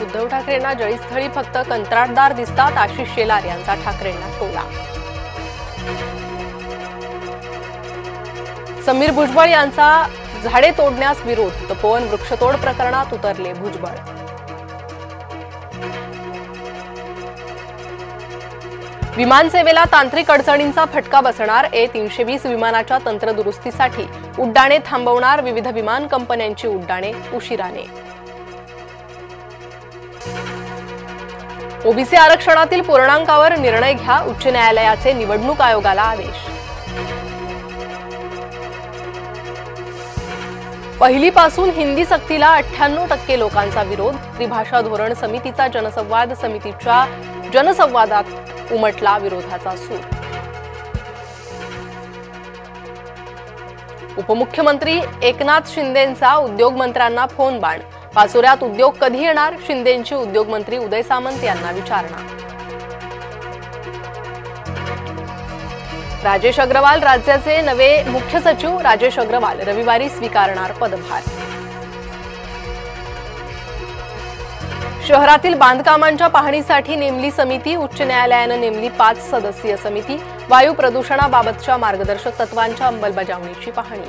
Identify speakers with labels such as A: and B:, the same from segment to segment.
A: उद्धव ठाकरेंना जळीस्थळी फक्त कंत्राटदार दिसतात, आशिष शेलार यांचा ठाकरेंना टोला। समीर भुजबळ यांचा झाडे तोडण्यास विरोध, तपोवन वृक्षतोड प्रकरणात उतरले भुजबळ। विमानसेवेला तांत्रिक अडचणींचा फटका बसणार, A320 विमानाच्या तंत्रदुरुस्तीसाठी उड्डाणे थांबवणार, विविध विमान कंपन्यांची उड्डाणे उशिराने। ओबीसी आरक्षणातील पूर्णांकावर निर्णय घ्या, उच्च न्यायालयाचे निवडणूक आयोगाला आदेश। पहिलीपासून हिंदी सक्तीला 98% लोकांचा विरोध, त्रिभाषा धोरण समितीचा जनसंवाद समितीच्या जनसंवादात उमटला विरोधाचा सूर। उपमुख्यमंत्री एकनाथ शिंदेंचा उद्योगमंत्र्यांना फोन बाण, पाचोऱ्यात उद्योग कधी येणार, शिंदेंची उद्योगमंत्री उदय सामंत यांना विचारणा। राजेश अग्रवाल राज्याचे नवे मुख्य सचिव, राजेश अग्रवाल रविवारी स्वीकारणार पदभार। शहरातील बांधकामांच्या पाहणीसाठी नेमली समिती, उच्च न्यायालयानं नेमली 5 सदस्यीय समिती, वायू प्रदूषणाबाबतच्या मार्गदर्शक तत्वांच्या अंमलबजावणीची पाहणी।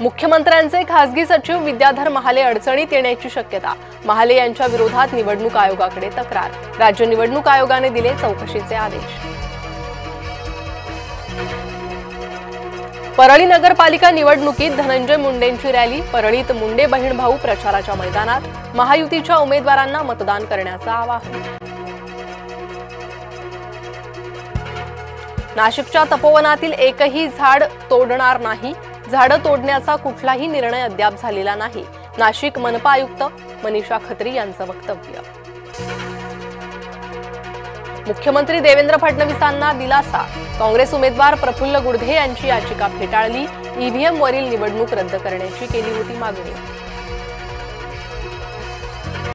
A: मुख्यमंत्र्यांचे खासगी सचिव विद्याधर महाले अडचणीत येण्याची शक्यता, महाले यांच्या विरोधात निवडणूक आयोगाकडे तक्रार, राज्य निवडणूक आयोगाने दिले चौकशीचे आदेश। परळी नगरपालिका निवडणुकीत धनंजय मुंडेंची रॅली, परळीत मुंडे बहीण भाऊ प्रचाराच्या मैदानात, महायुतीच्या उमेदवारांना मतदान करण्याचं आवाहन। नाशिकच्या तपोवनातील एकही झाड तोडणार नाही, झाडं तोडण्याचा कुठलाही निर्णय अद्याप झालेला नाही, नाशिक मनपा आयुक्त मनीषा खत्री यांचं वक्तव्य। मुख्यमंत्री देवेंद्र फडणवीसांना दिलासा, काँग्रेस उमेदवार प्रफुल्ल गुडघे यांची याचिका फेटाळली, ईव्हीएम वरील निवडणूक रद्द करण्याची केली होती मागणी।